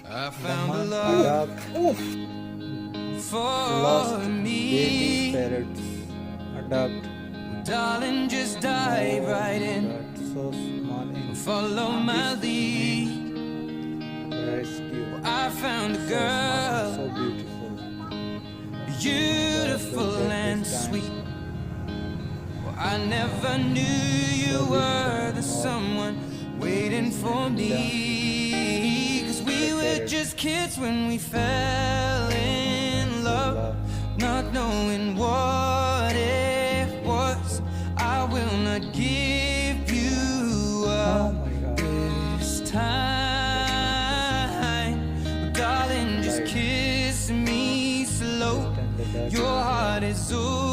I found a One love adopt for lost baby me. parrots. Adopt. Darling, just dive Oh right my in. God, so small in Follow my this lead. rescue. I found a So smart and girl, so beautiful. God, beautiful look at and this time. sweet. Well, I never knew you So were beautiful the and all. someone waiting for And me. 'Cause we the were parrot just kids when we fell in for love, love. not knowing what it was. I will not give you Oh up my God. this time. Darling, just Light. kiss me slow. Just in the dark. Your heart is over